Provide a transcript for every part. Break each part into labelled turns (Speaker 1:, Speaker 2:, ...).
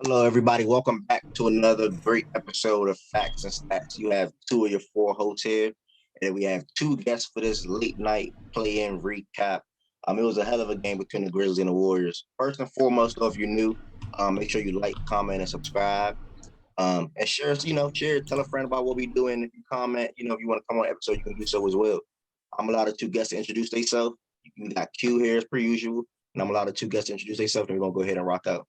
Speaker 1: Hello, everybody. Welcome back to another great episode of Facts and Stats. You have two of your four hosts here, and we have two guests for this late night play-in recap. It was a hell of a game between the Grizzlies and the Warriors. First and foremost, though, if you're new, make sure you like, comment, and subscribe. And share, share, tell a friend about what we doing. If you comment, if you want to come on an episode, you can do so as well. I'm allowed the two guests to introduce themselves. We got Q here as per usual, and I'm allowed the two guests to introduce themselves, and we're gonna go ahead and rock out.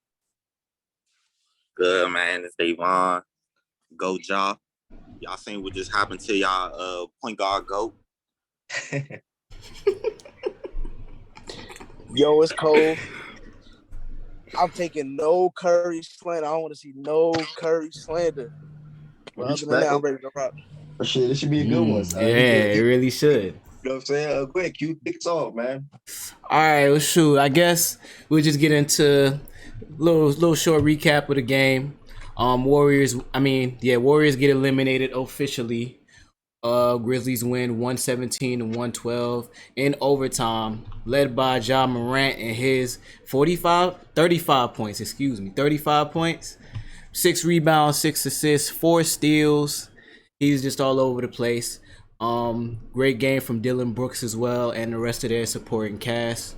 Speaker 2: Good, man. It's Davon. Go, Ja. Y'all seen what just happened to y'all point guard GOAT?
Speaker 3: Yo, it's cold. I'm taking no Curry slander. I don't want to see no Curry slander. But other than that, I'm ready to rock.
Speaker 1: But shit, this should be a good one.
Speaker 4: Yeah, it really should.
Speaker 1: You know what I'm saying? Go ahead, Q. Kick us off, man.
Speaker 4: All right, well, shoot. I guess we'll just get into a little short recap of the game. Warriors get eliminated officially. Grizzlies win 117-112 in overtime, led by Morant and his 35 points, 35 points, 6 rebounds, 6 assists, 4 steals. He's just all over the place. Great game from Dylan Brooks as well and the rest of their supporting cast.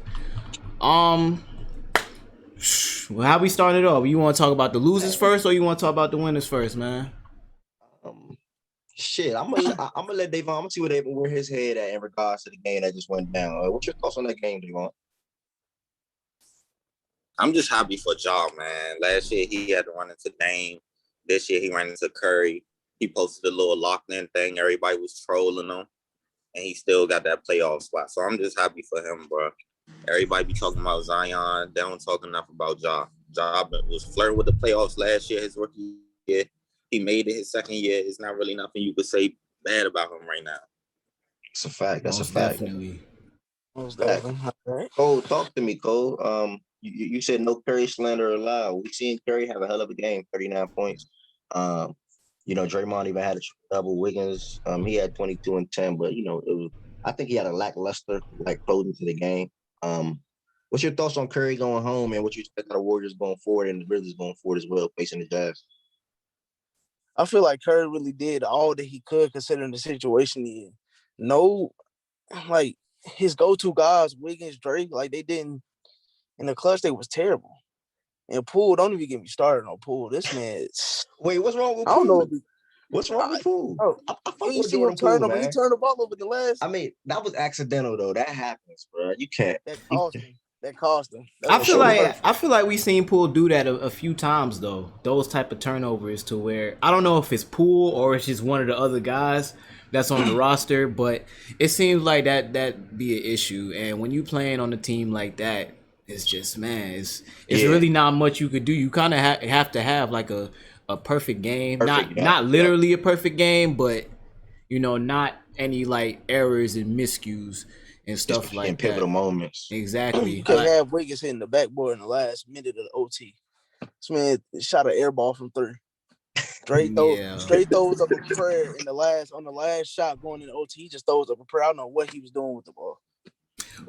Speaker 4: Well, how we started off? You want to talk about the losers first, or you want to talk about the winners first, man?
Speaker 1: I'm gonna let Davon. I'm gonna see where his head at in regards to the game that just went down. What's your thoughts on that game, Davon?
Speaker 2: I'm just happy for Ja, man. Last year he had to run into Dame. This year he ran into Curry. He posted a little locked-in thing. Everybody was trolling him, and he still got that playoff spot. So I'm just happy for him, bro. Everybody be talking about Zion. They don't talk enough about Ja. Ja was flirting with the playoffs last year, his rookie year. He made it his second year. It's not really nothing you could say bad about him right now.
Speaker 1: It's a fact. That's
Speaker 4: Most
Speaker 1: a fact.
Speaker 4: Definitely.
Speaker 3: Most definitely. Right.
Speaker 1: Cole, talk to me, Cole. You said no Curry slander allowed. We seen Curry have a hell of a game, 39 points. Draymond even had a double. Wiggins, he had 22 and 10, but I think he had a lackluster closing to the game. What's your thoughts on Curry going home and what you expect of the Warriors going forward and the Grizzlies going forward as well, facing the Jazz?
Speaker 3: I feel like Curry really did all that he could considering the situation he in. No, his go-to guys, Wiggins, Drake, they didn't in the clutch. They was terrible. And Poole, don't even get me started on Poole. This man.
Speaker 1: Wait, what's wrong with Poole?
Speaker 3: I don't know.
Speaker 1: What's wrong with Poole?
Speaker 3: I you see him turn over. He turned the ball over the last.
Speaker 1: I mean, that was accidental though. That happens, bro. You can't.
Speaker 3: That cost him.
Speaker 4: I feel like we seen Poole do that a few times though. Those type of turnovers to where I don't know if it's Poole or it's just one of the other guys that's on the roster, but it seems like that be an issue. And when you playing on a team like that, it's just it's really not much you could do. You kind of have to have like a perfect game, not literally a perfect game, but not any errors and miscues and stuff like that.
Speaker 1: Pivotal moments.
Speaker 4: Exactly.
Speaker 3: You can't have Wiggins hitting the backboard in the last minute of the OT. This man shot an air ball from 3. Straight throws up a prayer on the last shot going in the OT. He just throws up a prayer. I don't know what he was doing with the ball.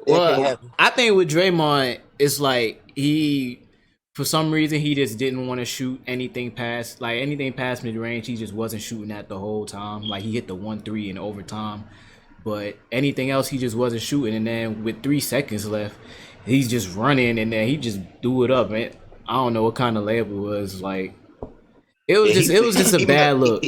Speaker 4: Well, I think with Draymond, it's he, for some reason, he just didn't want to shoot anything past mid-range. He just wasn't shooting that the whole time. He hit the 1-3 in overtime. But anything else, he just wasn't shooting. And then with 3 seconds left, he's just running, and then he just threw it up. Man, I don't know what kind of layup it was. It was just a bad look.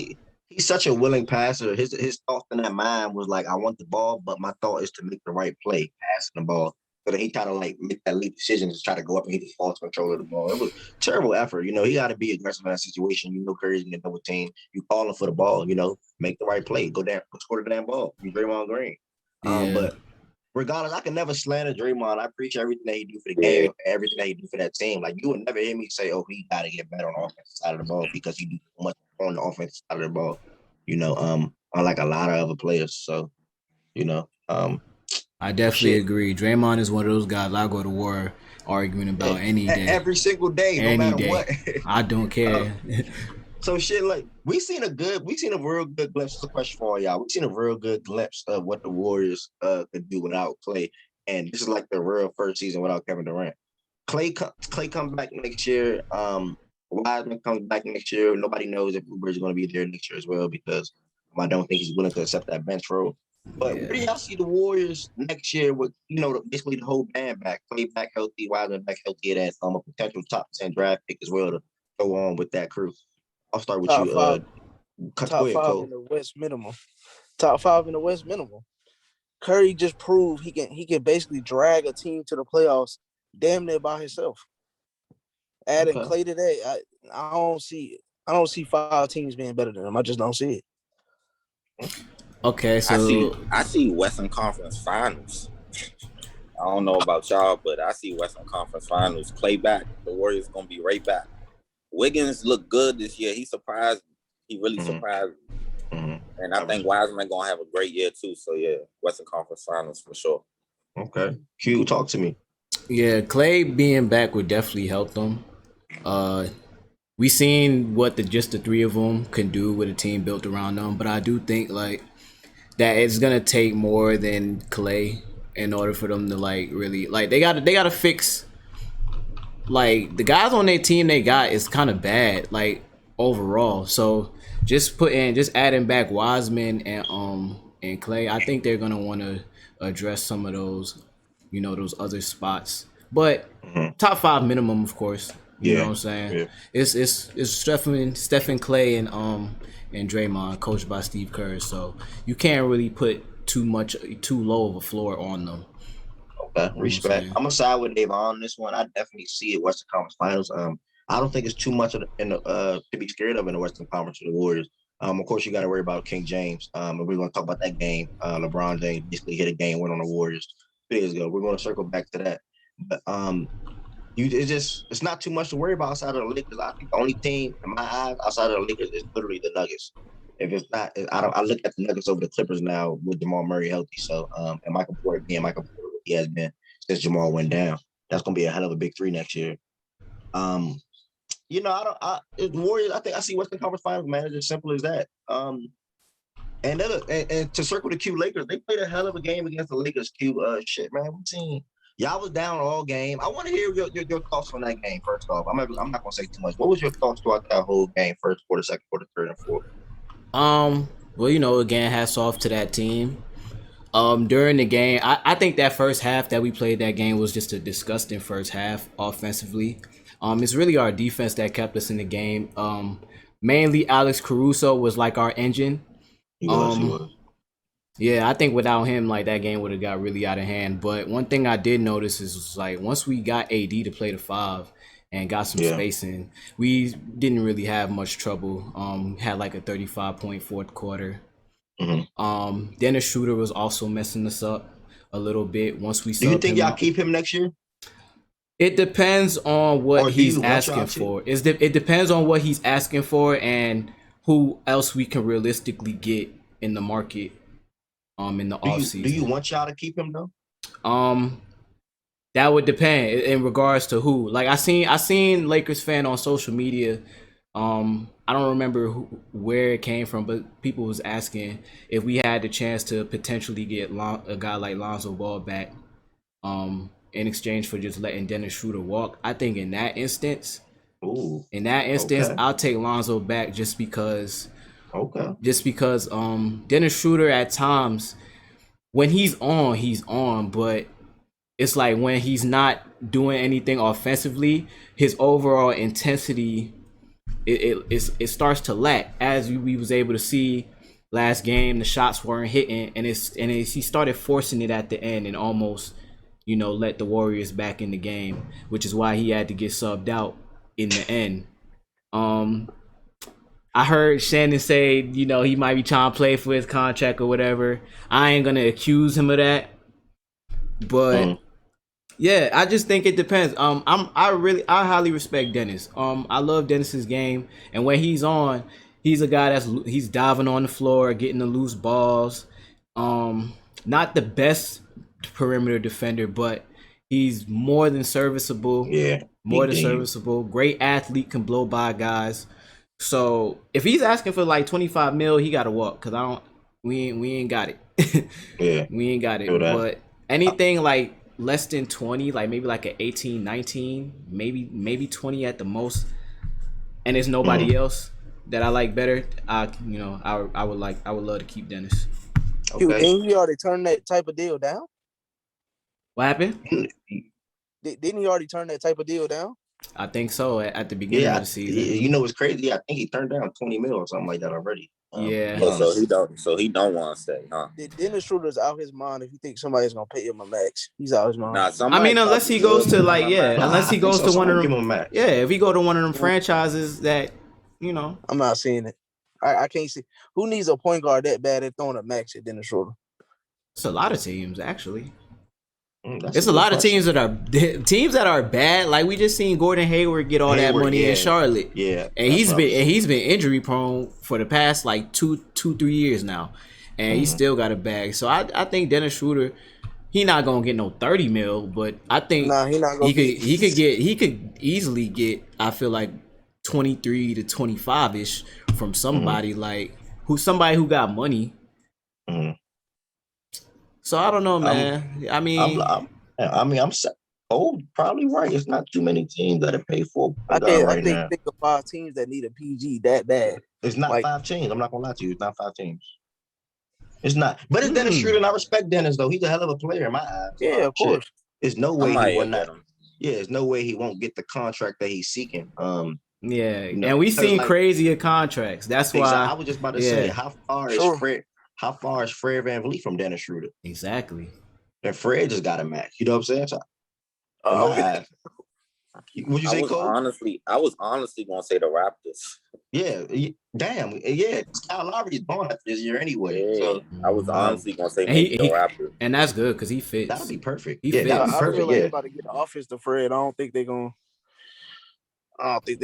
Speaker 1: He's such a willing passer. His thought in that mind was I want the ball, but my thought is to make the right play, passing the ball. So then he kind of make that leap decision to try to go up and he just lost control of the ball. It was a terrible effort. He got to be aggressive in that situation. Curry's going to double team. You call him for the ball, make the right play. Go down, score the damn ball. You Draymond Green. But regardless, I can never slander Draymond. I appreciate everything that he do for the game, everything that he do for that team. You would never hear me say, oh, he got to get better on the offensive side of the ball because he do so much on the offensive side of the ball. Unlike a lot of other players. So,
Speaker 4: I definitely agree. Draymond is one of those guys I go to war arguing about any day.
Speaker 1: Every single day, no matter what.
Speaker 4: I don't care.
Speaker 1: So we seen a real good glimpse. This is a question for all y'all. We've seen a real good glimpse of what the Warriors could do without Clay. And this is the real first season without Kevin Durant. Clay come back next year. Wiseman comes back next year, nobody knows if Uber is going to be there next year as well because I don't think he's willing to accept that bench role. But where do
Speaker 4: Yeah.
Speaker 1: y'all see the Warriors next year with basically the whole band back, Clay back healthy, Wiseman back healthy, and a potential top 10 draft pick as well to go on with that crew? I'll start with
Speaker 3: Top
Speaker 1: you.
Speaker 3: five,
Speaker 1: Go
Speaker 3: top
Speaker 1: ahead,
Speaker 3: five in
Speaker 1: Cole.
Speaker 3: the West minimum. Top five in the West minimum. Curry just proved he can basically drag a team to the playoffs damn near by himself. Adding
Speaker 1: Okay.
Speaker 3: Clay today, I don't see 5 teams being better than him. I just don't see it.
Speaker 4: Okay, so
Speaker 2: I see Western Conference Finals. I don't know about y'all, but I see Western Conference Finals. Clay back. The Warriors gonna be right back. Wiggins looked good this year. He surprised me. He really surprised me. And I think Wiseman gonna have a great year too. So yeah, Western Conference Finals for sure.
Speaker 1: Okay. Q, talk to me.
Speaker 4: yeah, Clay being back would definitely help them. We seen what just the three of them can do with a team built around them, but I do think like that it's gonna take more than Clay in order for them to like really like they gotta fix like the guys on their team they got is kind of bad like overall. So just adding back Wiseman and Clay, I think they're gonna want to address some of those those other spots. But top 5 minimum, of course. You know what I'm saying?
Speaker 1: Yeah.
Speaker 4: It's Stephen Clay and Draymond, coached by Steve Kerr. So you can't really put too low of a floor on them.
Speaker 1: Okay, respect. I'm gonna side with Dave on this one. I definitely see it Western Conference Finals. I don't think it's too much to be scared of in the Western Conference for the Warriors. Of course, you got to worry about King James. And we're going to talk about that game. LeBron James basically hit a game win on the Warriors 2 days ago. We're going to circle back to that. But it's not too much to worry about outside of the Lakers. I think the only team in my eyes outside of the Lakers is literally the Nuggets. If it's not, I look at the Nuggets over the Clippers now with Jamal Murray healthy. So and Michael Porter being Michael Porter, what he has been since Jamal went down. That's going to be a hell of a big 3 next year. It's Warriors. I think I see Western Conference Finals, man. It's as simple as that. And to circle the Q Lakers, they played a hell of a game against the Lakers. Q, shit, man. What team? Y'all was down all game. I want to hear your thoughts on that game. First off, I'm not gonna say too much. What was your thoughts throughout that whole game? First quarter, second quarter, third, and fourth.
Speaker 4: Well, again, hats off to that team. During the game, I think that first half that we played that game was just a disgusting first half offensively. It's really our defense that kept us in the game. Mainly Alex Caruso was like our engine.
Speaker 1: He was.
Speaker 4: Yeah, I think without him, like that game would have got really out of hand. But one thing I did notice is like once we got AD to play the 5 and got some spacing, we didn't really have much trouble. Had like a 35-point fourth quarter. Dennis Schroeder was also messing us up a little bit once we.
Speaker 1: Do you think y'all keep him next year?
Speaker 4: It depends on what he's asking for. It depends on what he's asking for and who else we can realistically get in the market. In the offseason.
Speaker 1: Do you want y'all to keep him though?
Speaker 4: That would depend in regards to who. Like I seen Lakers fan on social media. I don't remember where it came from, but people was asking if we had the chance to potentially get a guy like Lonzo Ball back, in exchange for just letting Dennis Schroeder walk. I think in that instance, I'll take Lonzo back just because.
Speaker 1: Okay.
Speaker 4: Just because Dennis Schroeder at times when he's on, but it's like when he's not doing anything offensively, his overall intensity it starts to lack. As we was able to see last game, the shots weren't hitting, and he started forcing it at the end and almost let the Warriors back in the game, which is why he had to get subbed out in the end. I heard Shannon say, he might be trying to play for his contract or whatever. I ain't gonna accuse him of that, but yeah, I just think it depends. I highly respect Dennis. I love Dennis's game, and when he's on, he's a guy he's diving on the floor, getting the loose balls. Not the best perimeter defender, but he's more than serviceable.
Speaker 1: Yeah,
Speaker 4: serviceable. Great athlete, can blow by guys. So if he's asking for like 25 mil, he got to walk because we ain't got it.
Speaker 1: Yeah,
Speaker 4: we ain't got it. But anything like less than 20, like maybe like an 18, 19, maybe 20 at the most, and there's nobody else that I like better, I would love to keep Dennis.
Speaker 3: Dude,
Speaker 1: Okay.
Speaker 3: didn't he already turn that type of deal down?
Speaker 4: What happened?
Speaker 3: Didn't he already turn that type of deal down?
Speaker 4: I think so at the beginning of the season.
Speaker 1: You know what's crazy? I think he turned down 20 mil or something like that already.
Speaker 4: Yeah.
Speaker 2: So he don't want to stay, huh?
Speaker 3: Dennis Schroeder's out his mind if he thinks somebody's gonna pay him a max. He's out his mind.
Speaker 2: Nah,
Speaker 4: I mean, unless he goes to unless he goes to one of them.
Speaker 1: Max.
Speaker 4: Yeah, if he go to one of them franchises that,
Speaker 3: I'm not seeing it. I can't see who needs a point guard that bad at throwing a max at Dennis Schroeder.
Speaker 4: It's a lot of teams actually.
Speaker 1: It's
Speaker 4: a lot of teams that are bad. Like we just seen Gordon Hayward get all that money in Charlotte.
Speaker 1: Yeah,
Speaker 4: and he's been injury prone for the past like 2-3 years now, and he still got a bag. So I think Dennis Schroeder, he not gonna get no 30 mil, but I think
Speaker 3: he not gonna
Speaker 4: he could easily get, I feel like 23 to 25 ish from somebody somebody who got money. So I don't know, man.
Speaker 1: I'm probably right. It's not too many teams that are paid for.
Speaker 3: I think of 5 teams that need a PG that bad.
Speaker 1: It's not 5 teams. I'm not gonna lie to you. It's not 5 teams. It's not. But it's Dennis Schroeder, and I respect Dennis though. He's a hell of a player in my eyes.
Speaker 3: Yeah, of course.
Speaker 1: There's no way he won't. Yeah, there's no way he won't get the contract that he's seeking.
Speaker 4: And we've seen crazier contracts. That's why
Speaker 1: I was just about to say, how far is Fred VanVleet from Dennis Schroeder?
Speaker 4: Exactly.
Speaker 1: And Fred just got a match. You know what I'm saying? Okay. Would you say Cole?
Speaker 2: I was honestly gonna say the Raptors.
Speaker 1: Yeah, damn. Yeah, Kyle Lowry's born after this year anyway.
Speaker 2: Yeah,
Speaker 1: so
Speaker 2: I was honestly gonna say the Raptors.
Speaker 4: And that's good because he fits.
Speaker 1: That would be perfect.
Speaker 4: He fits.
Speaker 1: That would be perfect.
Speaker 3: I feel like they're about to get the offense to Fred. I don't think they're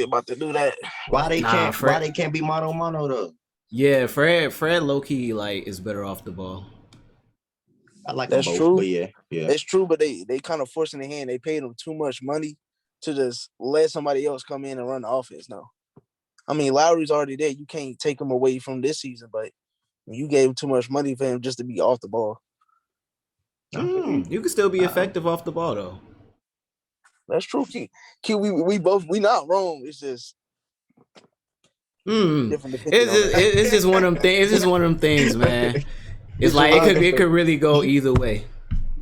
Speaker 3: about to do that.
Speaker 1: Why they can't be mano though?
Speaker 4: Yeah, Fred low key is better off the ball.
Speaker 1: I like
Speaker 3: that's
Speaker 1: them both,
Speaker 3: true.
Speaker 1: But yeah,
Speaker 3: it's true. But they kind of forcing the hand. They paid him too much money to just let somebody else come in and run the offense now. I mean, Lowry's already there. You can't take him away from this season, but you gave him too much money for him just to be off the ball.
Speaker 4: You can still be effective off the ball though.
Speaker 3: That's true. Q, we not wrong. It's just different.
Speaker 4: It's just one of them things. It's just one of them things, man. It's like it could really go either way.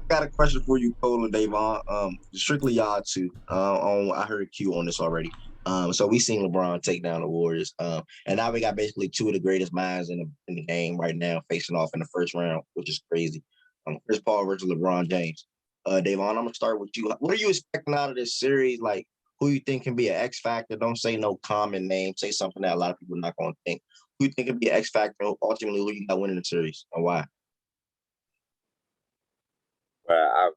Speaker 1: Got a question for you, Cole and Davon. Strictly y'all two. I heard Q on this already. So we seen LeBron take down the Warriors. And now we got basically 2 of the greatest minds in the game right now facing off in the first round, which is crazy. Chris Paul versus LeBron James. Davon, I'm gonna start with you. What are you expecting out of this series? Like, who you think can be an X factor? Don't say no common name. Say something that a lot of people are not gonna think. Who you think can be an X factor? Ultimately, who you got winning the series and why?
Speaker 2: Well,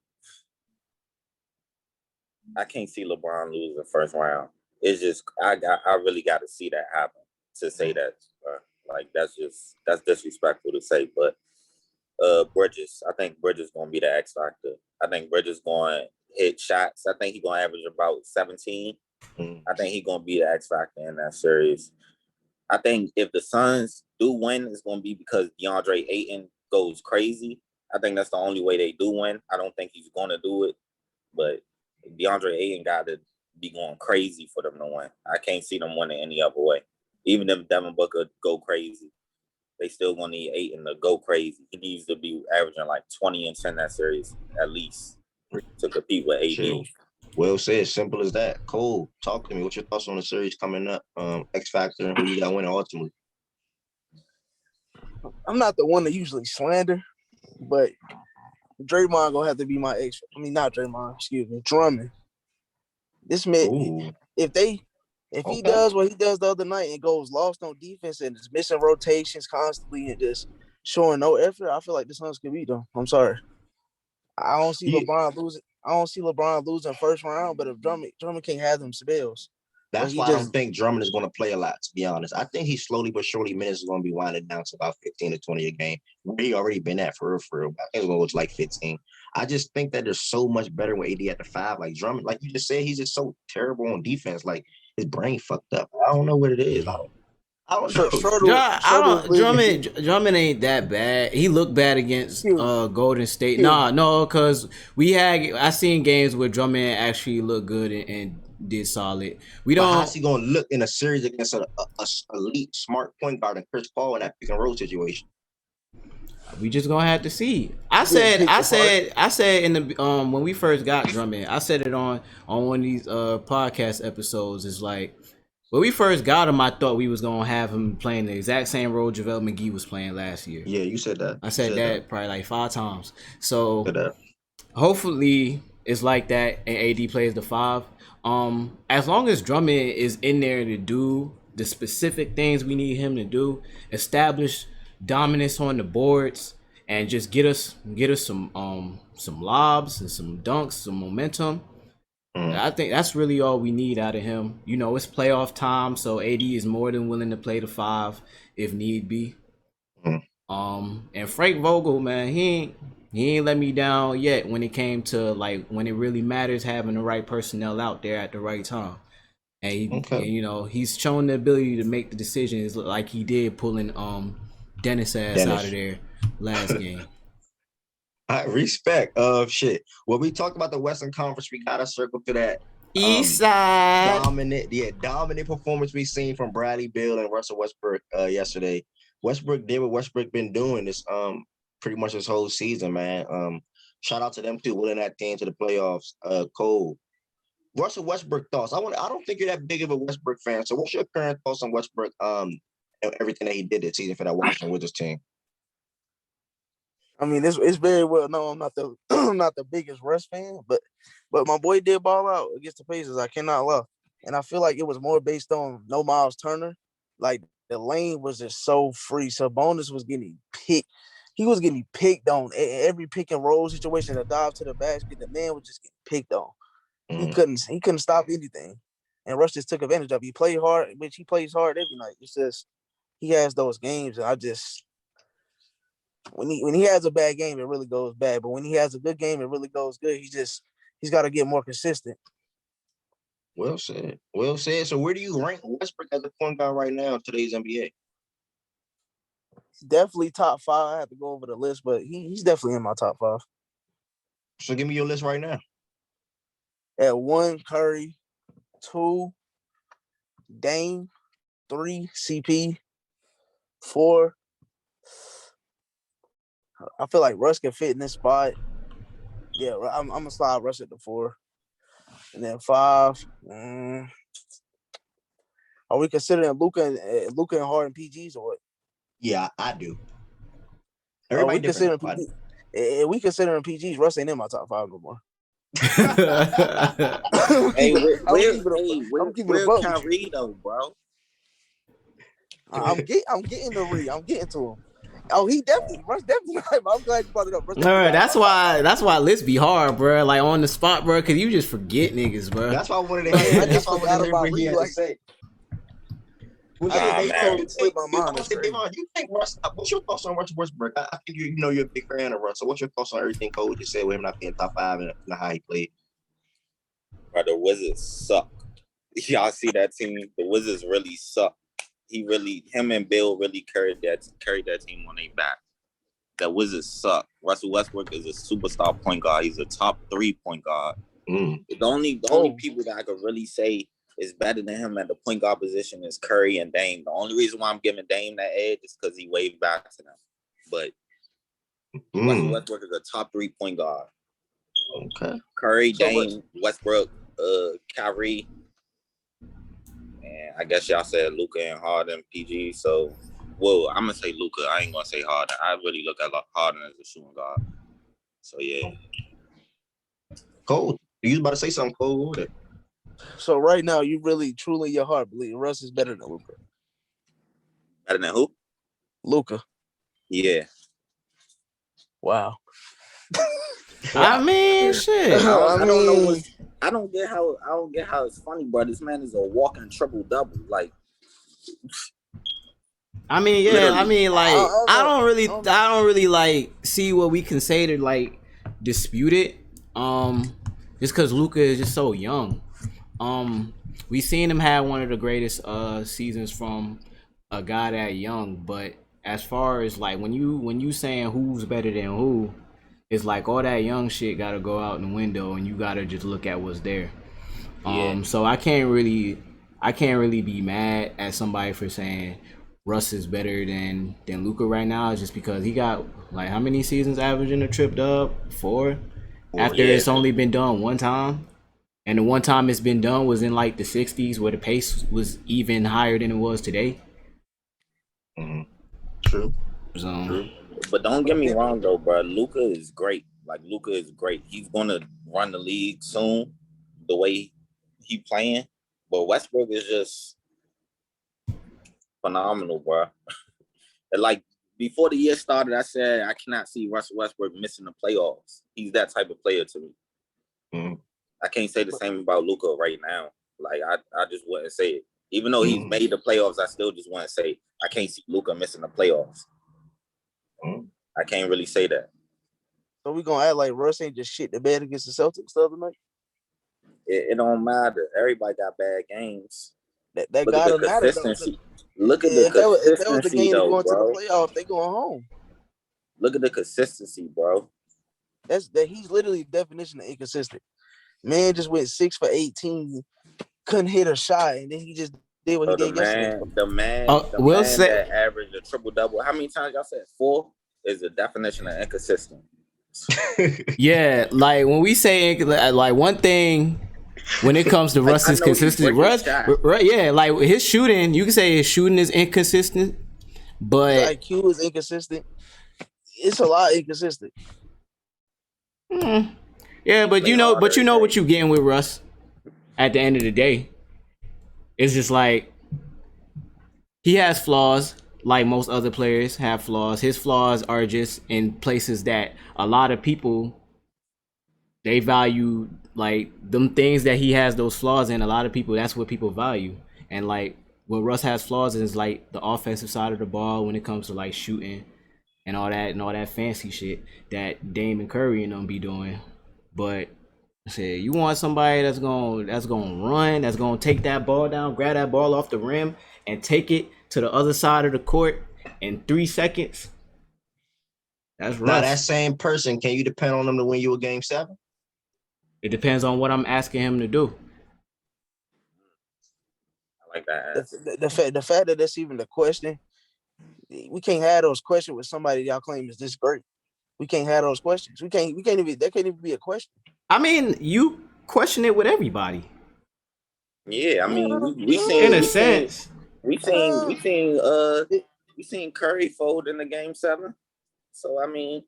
Speaker 2: I can't see LeBron lose the first round. It's just I really got to see that happen to say that. That's disrespectful to say, but Bridges, I think Bridges gonna be the X factor. I think Bridges going to hit shots. I think he's gonna average about 17. I think he's gonna be the X factor in that series. I think if the Suns do win, it's gonna be because DeAndre Ayton goes crazy. I think that's the only way they do win. I don't think he's gonna do it, but DeAndre Ayton got to be going crazy for them to win. I can't see them winning any other way. Even if Devin Booker go crazy, they still gonna need Ayton to go crazy. He needs to be averaging like 20 and 10 that series at least to compete with AD.
Speaker 1: Sure. Well said. Simple as that. Cole, talk to me. What's your thoughts on the series coming up? X factor and who you got winning ultimately?
Speaker 3: I'm not the one to usually slander, but Draymond gonna have to be my ex. I mean, not Draymond. Excuse me, Drummond. This man, if he does what he does the other night and goes lost on defense and is missing rotations constantly and just showing no effort, I feel like the Suns can beat them. I'm sorry. I don't see LeBron losing. I don't see LeBron losing first round, but if Drummond can't have them spells.
Speaker 1: That's why I don't think Drummond is going to play a lot, to be honest. I think he's slowly but surely minutes is going to be winding down to about 15 to 20 a game. Where he already been at for real. I think it's like 15. I just think that there's so much better with AD at the 5. Like Drummond, like you just said, he's just so terrible on defense. Like his brain fucked up. I don't know what it is. I don't know.
Speaker 4: Drummond ain't that bad. He looked bad against Golden State. No, because I seen games where Drummond actually looked good and did solid. We
Speaker 1: But how's
Speaker 4: don't.
Speaker 1: he gonna look in a series against a elite smart point guard and Chris Paul in that pick and roll situation?
Speaker 4: We just gonna have to see. I said in the when we first got Drummond, I said it on one of these podcast episodes. It's like when we first got him, I thought we was gonna have him playing the exact same role JaVale McGee was playing last year.
Speaker 1: Yeah, you said that.
Speaker 4: I said that probably like 5 times. So
Speaker 1: that.
Speaker 4: hopefully it's like that and AD plays the 5. As long as Drummond is in there to do the specific things we need him to do, establish dominance on the boards and just get us some lobs and some dunks, some momentum. I think that's really all we need out of him. You know, it's playoff time, so AD is more than willing to play the 5 if need be. And Frank Vogel, man, he ain't let me down yet when it came to like when it really matters having the right personnel out there at the right time. And, and you know, he's shown the ability to make the decisions like he did pulling Dennis out of there last game.
Speaker 1: I respect. Shit. When we talked about the Western Conference, we gotta circle to that
Speaker 4: East side
Speaker 1: dominant performance we seen from Bradley Beal and Russell Westbrook yesterday. Westbrook did what Westbrook been doing this pretty much this whole season, man. Shout out to them too, willing that team to the playoffs. Cole. Russell Westbrook thoughts. I don't think you're that big of a Westbrook fan. So what's your current thoughts on Westbrook and everything that he did this season for that Washington Wizards team?
Speaker 3: I mean, it's very well known. I'm not the I'm not the biggest Russ fan, but my boy did ball out against the Pacers. I cannot lie, and I feel like it was more based on no Miles Turner. Like the lane was just so free. Sabonis was getting picked. He was getting picked on every pick and roll situation. The dive to the basket, the man was just getting picked on. He couldn't stop anything, and Russ just took advantage of it. He played hard, which he plays hard every night. It's just he has those games, and I just. When he has a bad game, it really goes bad. But when he has a good game, it really goes good. He's got to get more consistent.
Speaker 1: Well said. Well said. So where do you rank Westbrook as a point guard right now in today's NBA?
Speaker 3: Definitely top 5. I have to go over the list, but he's definitely in my top 5.
Speaker 1: So give me your list right now.
Speaker 3: At 1, Curry. 2, Dame. 3, CP. 4. I feel like Russ can fit in this spot. Yeah, I'm gonna slide Russ at the 4, and then 5. Are we considering Luka and Harden PGs or what?
Speaker 1: Yeah, I do.
Speaker 3: Everybody considering PGs? If we considering PGs, Russ ain't in my top 5 no more.
Speaker 2: Where Kyrie though, bro?
Speaker 3: I'm getting the read. I'm getting to him. Oh, Russ definitely. I'm glad you brought it up.
Speaker 4: That's why lists be hard, bro. Like on the spot, bro, because you just forget niggas, bro.
Speaker 1: That's why I wanted to hear. That's why I wanted to hear what he had to say. You think Russ? What's your thoughts on Russell Westbrook? I think you're a big fan of Russell. What's your thoughts on everything Cole just said with him not being top 5 and how he played?
Speaker 2: Bro, the Wizards suck. Y'all see that team? The Wizards really suck. Him and Bill really carried that team on their back. The Wizards suck. Russell Westbrook is a superstar point guard. He's a top 3 point guard. The only people that I could really say is better than him at the point guard position is Curry and Dame. The only reason why I'm giving Dame that edge is because he waved back to them. But Russell Westbrook is a top 3 point guard.
Speaker 1: Okay.
Speaker 2: Curry, Dame, Westbrook, Kyrie. And I guess y'all said Luka and Harden, PG. So, I'm going to say Luka. I ain't going to say Harden. I really look at Harden as a shooting guard. So, yeah.
Speaker 1: Cole, you was about to say something, Cole.
Speaker 3: So, right now, you really, truly, your heart believe Russ is better than Luka.
Speaker 2: Better than who?
Speaker 3: Luka.
Speaker 2: Yeah.
Speaker 3: Wow.
Speaker 4: I mean, shit.
Speaker 2: I don't get how it's funny, bro. This man is a walking triple double. Like,
Speaker 4: I mean, yeah. Literally. I mean, like, I don't really like see what we can say to like dispute it. Just because Luka is just so young. We seen him have one of the greatest seasons from a guy that young, but as far as like when you saying who's better than who, it's like all that young shit gotta go out the window and you gotta just look at what's there.
Speaker 2: Yeah.
Speaker 4: So I can't really be mad at somebody for saying Russ is better than Luka right now, just because he got like how many seasons averaging a trip dub? 4? After
Speaker 2: Yeah.
Speaker 4: it's only been done one time. And the one time it's been done was in like the 60s where the pace was even higher than it was today.
Speaker 1: Mm-hmm. True.
Speaker 4: So
Speaker 2: But don't get me wrong though, bro. Luka is great. Like Luka is great. He's gonna run the league soon, the way he playing. But Westbrook is just phenomenal, bro. And like before the year started, I said I cannot see Russell Westbrook missing the playoffs. He's that type of player to me.
Speaker 1: Mm-hmm.
Speaker 2: I can't say the same about Luka right now. Like I just wouldn't say it. Even though he's made the playoffs, I still just want to say I can't see Luka missing the playoffs.
Speaker 1: Mm-hmm.
Speaker 2: I can't really say that.
Speaker 3: So we gonna act like Russ ain't just shit the bed against the Celtics the other night?
Speaker 2: It don't matter. Everybody got bad games.
Speaker 3: That
Speaker 2: Look at the
Speaker 3: gotta matter though.
Speaker 2: consistency. Look at
Speaker 3: Yeah,
Speaker 2: the
Speaker 3: if that was the
Speaker 2: consistency
Speaker 3: game to
Speaker 2: though,
Speaker 3: go into the
Speaker 2: bro.
Speaker 3: playoff, they going home.
Speaker 2: Look at the consistency, bro.
Speaker 3: He's literally the definition of inconsistent. Man just went 6 for 18, couldn't hit a shot, and then he just did what he did yesterday.
Speaker 2: The man that averaged a triple double. How many times y'all said 4 is the definition of inconsistent.
Speaker 4: yeah, like when we say like one thing when it comes to Russ's consistency, yeah, like his shooting, you can say his shooting is inconsistent, but
Speaker 3: his IQ is inconsistent. It's a lot inconsistent.
Speaker 4: Yeah, but you know what you're getting with Russ. At the end of the day, it's just like he has flaws, like most other players have flaws. His flaws are just in places that a lot of people they value, like them things that he has those flaws in. A lot of people, that's what people value. And like what Russ has flaws in is like the offensive side of the ball when it comes to like shooting and all that fancy shit that Dame and Curry and them be doing. But say you want somebody that's gonna run, that's gonna take that ball down, grab that ball off the rim, and take it to the other side of the court in 3 seconds. That's Russ.
Speaker 1: Now that same person, can you depend on them to win you a game 7?
Speaker 4: It depends on what I'm asking him to do.
Speaker 2: I like that.
Speaker 3: The fact that that's even the question, we can't have those questions with somebody y'all claim is this great. We can't have those questions. We can't even. That can't even be a question.
Speaker 4: I mean, you question it with everybody.
Speaker 2: Yeah, I mean, we seen Curry fold in the game 7. So I mean,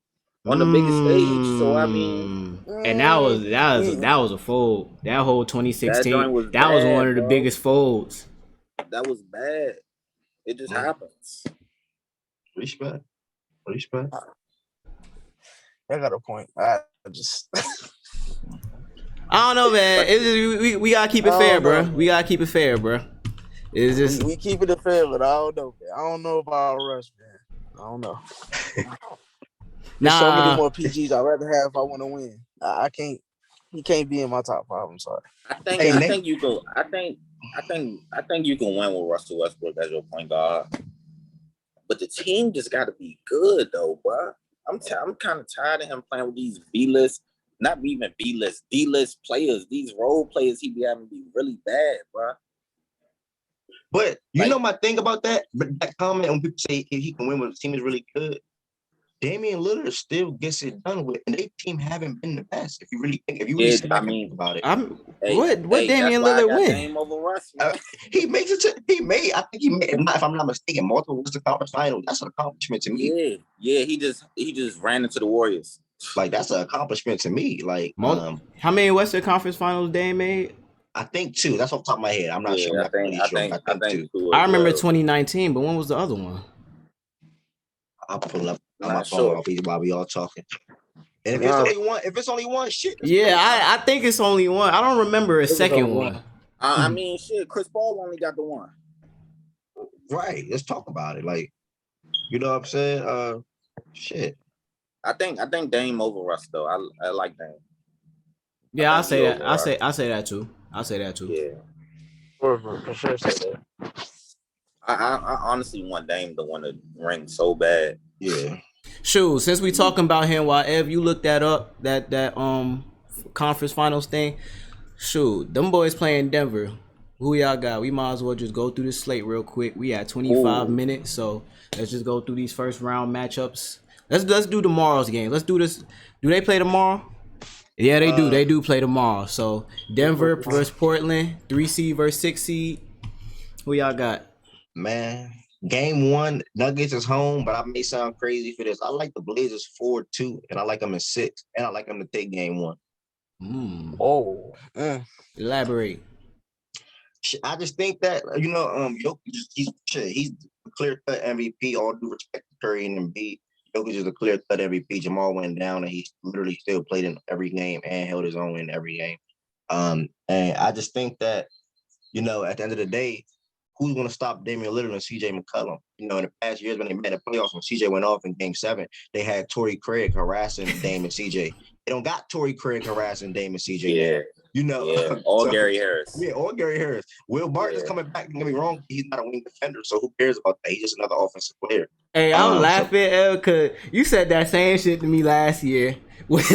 Speaker 2: on the biggest stage. So I mean,
Speaker 4: and that was a fold. That whole 2016, that was one of the biggest folds.
Speaker 2: That was bad. It just happens.
Speaker 1: Respect.
Speaker 3: I got a point. I
Speaker 4: don't know, man. It's just, we gotta keep it fair, bro. We gotta keep it fair, bro. It's just
Speaker 3: we keep it fair, but I don't know, man. I don't know about Russ, man. I don't know. There's so many more PGs I'd rather have if I want to win. I can't. He can't be in my top 5. I'm sorry.
Speaker 2: I think you can. I think you can win with Russell Westbrook as your point guard. But the team just got to be good, though, bro. I'm kind of tired of him playing with these B-list, not even B-list, D-list players. These role players he be having to be really bad, bro.
Speaker 1: But you know my thing about that comment when people say if he can win when the team is really good, Damian Lillard still gets it done with, and their team haven't been the best. If you really think about it,
Speaker 4: what Damian Lillard win?
Speaker 2: Game over Russ,
Speaker 1: he makes it to. He made. I think he made. If I'm not mistaken, multiple Western Conference Finals. That's an accomplishment to me.
Speaker 2: Yeah. He just ran into the Warriors.
Speaker 1: Like that's an accomplishment to me. Like
Speaker 4: how many Western Conference Finals Dame made?
Speaker 1: I think 2. That's off the top of my head. I'm not sure. I think 2.
Speaker 4: I remember 2019, but when was the other one?
Speaker 1: I'll pull up on my phone while we all talking. And if it's only one, shit.
Speaker 4: Yeah, I think it's only one. I don't remember a second one.
Speaker 2: I mean, shit. Chris Paul only got the one.
Speaker 1: Right. Let's talk about it. Like, you know what I'm saying? Shit.
Speaker 2: I think Dame over Russ though. I like Dame.
Speaker 4: Yeah, I'll say that. I say that too.
Speaker 2: Yeah.
Speaker 3: For sure say that.
Speaker 2: I honestly want Dame to win the ring so bad.
Speaker 1: Yeah.
Speaker 4: Shoot, since we talking about him, while Ev, you looked that up, that conference finals thing. Shoot, them boys playing Denver. Who y'all got? We might as well just go through this slate real quick. We at 25 minutes, so let's just go through these first round matchups. Let's do tomorrow's game. Let's do this. Do they play tomorrow? Yeah, they do. They do play tomorrow. So Denver versus Portland, 3 seed versus 6 seed. Who y'all got?
Speaker 1: Man, game 1, Nuggets is home, but I may sound crazy for this. I like the Blazers 4-2, and I like them in 6, and I like them to take game 1.
Speaker 4: Elaborate.
Speaker 1: I just think that Jokic, he's a clear-cut MVP. All due respect to Curry and Embiid, Jokic is a clear-cut MVP. Jamal went down, and he literally still played in every game and held his own in every game. And I just think that at the end of the day, who's going to stop Damian Lillard and C.J. McCollum? In the past years when they met in the playoffs, when C.J. went off in Game 7, they had Torrey Craig harassing Dame and C.J. They don't got Torrey Craig harassing Dame and C.J.
Speaker 2: Yeah. All so, Gary Harris.
Speaker 1: Yeah, all Gary Harris. Will Barton is coming back. Don't get me wrong. He's not a wing defender, so who cares about that? He's just another offensive player.
Speaker 4: Hey, I'm laughing, because you said that same shit to me last year. That's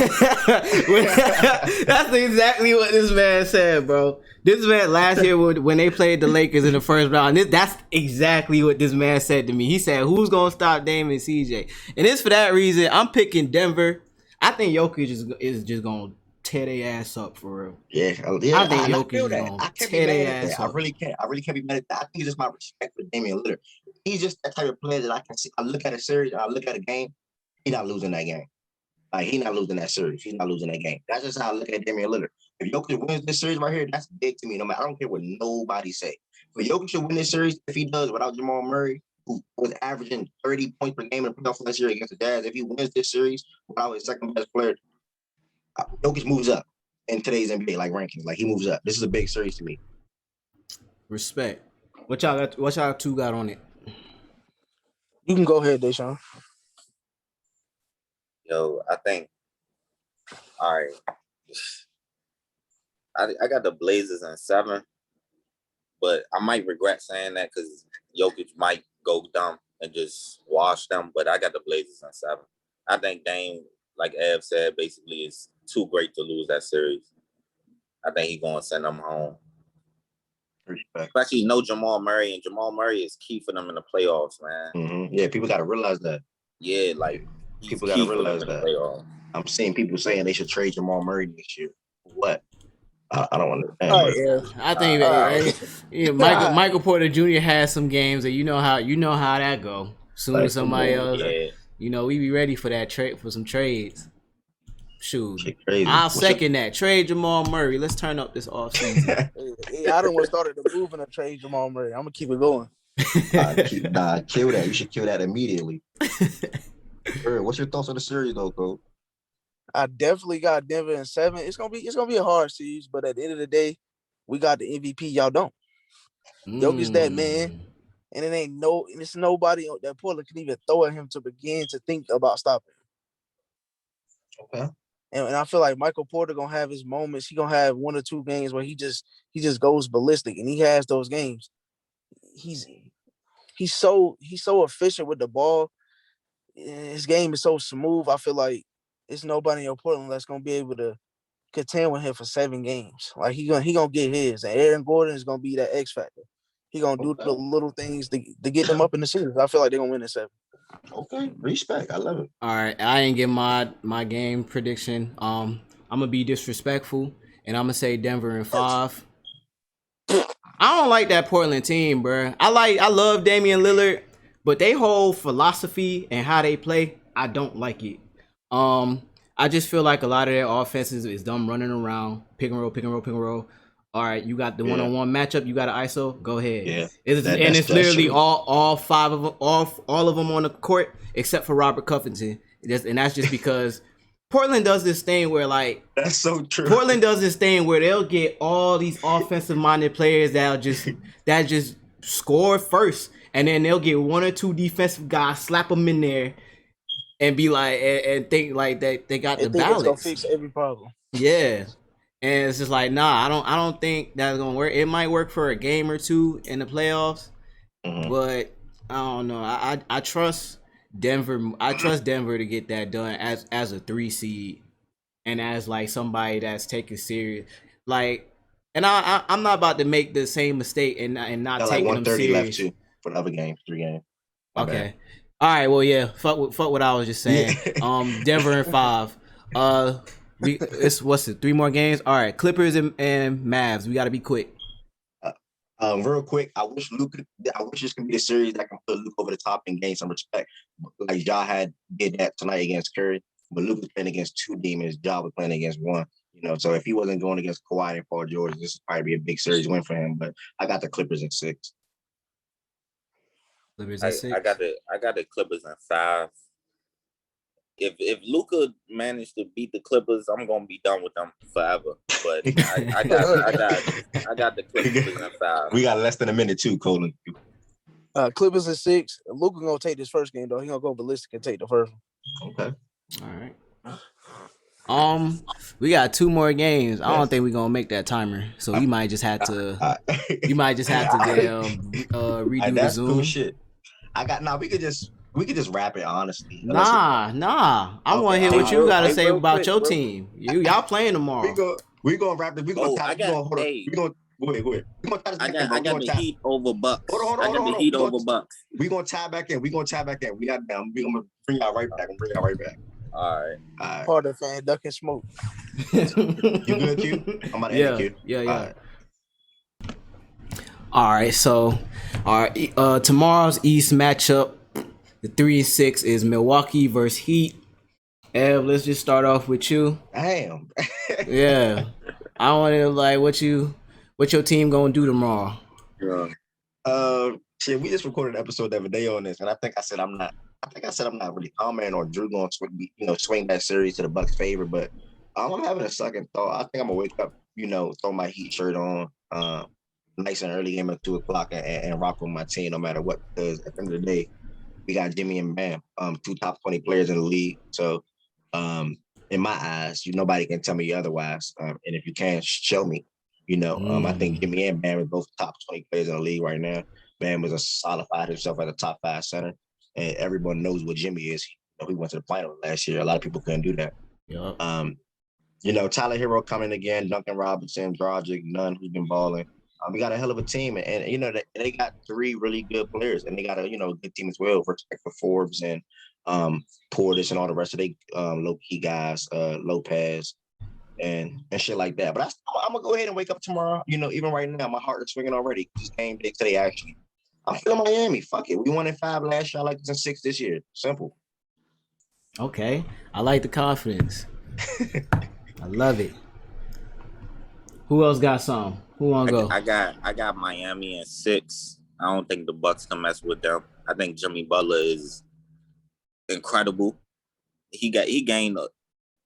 Speaker 4: exactly what this man said, bro. This man last year when they played the Lakers in the first round, that's exactly what this man said to me. He said, who's going to stop Dame and CJ? And it's for that reason I'm picking Denver. I think Jokic is just going to tear their ass up for real.
Speaker 1: Yeah.
Speaker 4: I think Jokic is going to tear their ass up.
Speaker 1: I really can't be mad at that. I think it's just my respect for Damian Lillard. He's just that type of player that I can see. I look at a series, I look at a game, he's not losing that game. Like, he's not losing that series. He's not losing that game. That's just how I look at Damian Lillard. If Jokic wins this series right here, that's big to me. No matter, I don't care what nobody say. If Jokic should win this series, if he does without Jamal Murray, who was averaging 30 points per game in the playoffs last year against the Jazz, if he wins this series without his second best player, Jokic moves up in today's NBA rankings. He moves up. This is a big series to me.
Speaker 4: Respect. What y'all two got on it?
Speaker 3: You can go ahead, Deshaun.
Speaker 2: Yo, I think. All right. I got the Blazers in 7, but I might regret saying that because Jokic might go dumb and just wash them. But I got the Blazers in 7. I think Dame, like Ev said, basically is too great to lose that series. I think he's going to send them home.
Speaker 1: Respect.
Speaker 2: Especially no Jamal Murray, and Jamal Murray is key for them in the playoffs, man.
Speaker 1: Mm-hmm. Yeah, people got to realize that.
Speaker 2: Yeah,
Speaker 1: people got to realize that. I'm seeing people saying they should trade Jamal Murray this year. What? I don't understand.
Speaker 4: I think Michael Porter Jr. has some games that you know how that go. Soon as somebody else, we be ready for that trade for some trades. Shoot, I'll second that. Trade Jamal Murray. Let's turn up this offseason.
Speaker 3: I don't want to start the movement of trade Jamal Murray. I'm gonna keep it going.
Speaker 1: Kill that. You should kill that immediately. What's your thoughts on the series, though, Cole?
Speaker 3: I definitely got Denver in 7. It's gonna be a hard series, but at the end of the day, we got the MVP. Y'all don't. Jokic's that man, and it's nobody that Portland can even throw at him to begin to think about stopping him.
Speaker 1: Okay.
Speaker 3: And I feel like Michael Porter gonna have his moments. He gonna have 1 or 2 games where he just goes ballistic, and he has those games. He's so efficient with the ball. His game is so smooth. I feel like it's nobody in Portland that's gonna be able to contend with him for 7 games. Like he gonna get his, and Aaron Gordon is gonna be that X factor. He gonna do the little things to get them up in the series. I feel like they're gonna win in 7.
Speaker 1: Okay, respect. I love it.
Speaker 4: All right, I ain't get my game prediction. I'm gonna be disrespectful, and I'm gonna say Denver in 5. I don't like that Portland team, bro. I love Damian Lillard, but they whole philosophy and how they play, I don't like it. I just feel like a lot of their offenses is them running around, pick and roll. All right, you got the one-on-one matchup. You got an ISO. Go ahead. Yeah, it's literally all 5 of them, all of them on the court except for Robert Covington. And that's just because Portland does this thing where
Speaker 1: that's so true.
Speaker 4: Portland does this thing where they'll get all these offensive-minded players that just score first, and then they'll get 1 or 2 defensive guys, slap them in there, and be like, and think like that they got the balance. It's
Speaker 3: gonna fix every problem.
Speaker 4: Yeah. And it's just like, nah, I don't think that's gonna work. It might work for a game or 2 in the playoffs, but I don't know. I trust Denver. I trust Denver to get that done as a 3 seed and as somebody that's taken serious. And I'm not about to make the same mistake and not
Speaker 1: Got like
Speaker 4: taking them
Speaker 1: 130 left
Speaker 4: serious.
Speaker 1: too for the other games, 3 games. My
Speaker 4: Okay.
Speaker 1: bad.
Speaker 4: All right. Well, yeah. Fuck what I was just saying.
Speaker 1: Yeah.
Speaker 4: Denver in 5. It's what's it? 3 more games. All right. Clippers and Mavs. We got to be quick.
Speaker 1: Real quick, I wish this could be a series that can put Luke over the top and gain some respect. Like Ja did that tonight against Curry, but Luke was playing against 2 demons. Ja was playing against 1. So if he wasn't going against Kawhi and Paul George, this would probably be a big series win for him. But I got the Clippers in 6.
Speaker 4: Clippers in 6.
Speaker 2: I got the Clippers in 5. If Luka managed to beat the Clippers, I'm gonna be done with them forever. But I got the Clippers in 5.
Speaker 1: We got less than a minute too, Colin.
Speaker 3: Clippers in 6. Luka gonna take this first game though. He gonna go ballistic and take the first one.
Speaker 1: Okay.
Speaker 4: All right. We got 2 more games. I don't think we're gonna make that timer, so you might just have to. You might just have to redo the Zoom.
Speaker 1: Cool shit. We could just wrap it honestly.
Speaker 4: Nah. I want to hear what you gotta say about your team. Y'all playing tomorrow.
Speaker 1: We gonna wrap it. We gonna
Speaker 2: I got
Speaker 1: go ahead.
Speaker 2: I got the Heat over Bucks.
Speaker 1: Hold
Speaker 2: I got the Heat over Bucks.
Speaker 1: We gonna tie back in. We got down. We gonna bring y'all right back.
Speaker 2: All right.
Speaker 3: Part of fan duck and smoke.
Speaker 1: You good, Q? I'm about to end it, Q.
Speaker 4: Yeah. All right. So, tomorrow's East matchup, the 3 and 6 is Milwaukee versus Heat. Ev, let's just start off with you.
Speaker 1: Damn.
Speaker 4: Yeah. I want to what your team gonna do tomorrow?
Speaker 1: Shit, we just recorded an episode the other day on this, and I think I said I'm not really commenting or Drew going to swing that series to the Bucks' favor. But I'm having a second thought. I think I'm gonna wake up, throw my Heat shirt on, nice and early game at 2:00 and rock with my team no matter what. Because at the end of the day, we got Jimmy and Bam, 2 top 20 players in the league. So, in my eyes, nobody can tell me otherwise. And if you can, show me. I think Jimmy and Bam are both top 20 players in the league right now. Bam was solidified himself as a top 5 center, and everyone knows what Jimmy is. He went to the final last year. A lot of people couldn't do that.
Speaker 4: Yep.
Speaker 1: Tyler Hero coming again, Duncan Robinson, Dragic, Nunn, who's been balling. We got a hell of a team, and they got 3 really good players, and they got a good team as well. Respect for Forbes and Portis and all the rest of they low key guys, Lopez. And shit like that. But I'm gonna go ahead and wake up tomorrow. Even right now, my heart is swinging already. This game day today, actually. I'm feeling Miami. Fuck it. We won in 5 last year. I like this in 6 this year. Simple.
Speaker 4: Okay, I like the confidence. I love it. Who else got some? Who wanna go?
Speaker 2: I got Miami in 6. I don't think the Bucks can mess with them. I think Jimmy Butler is incredible. He gained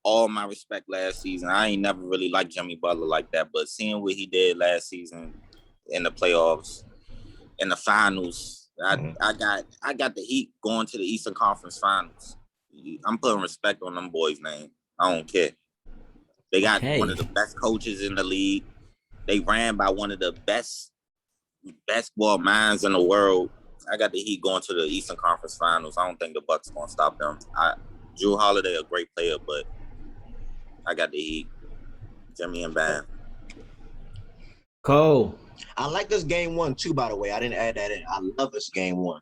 Speaker 2: all my respect last season. I ain't never really liked Jimmy Butler like that, but seeing what he did last season in the playoffs, in the finals, I got the Heat going to the Eastern Conference Finals. I'm putting respect on them boys' name. I don't care. They got one of the best coaches in the league. They ran by one of the best basketball minds in the world. I got the Heat going to the Eastern Conference Finals. I don't think the Bucks gonna stop them. Drew Holiday, a great player, but I got the Heat. Jimmy and Bam.
Speaker 4: Cole.
Speaker 1: I like this game 1 too, by the way. I didn't add that in. I love this game 1.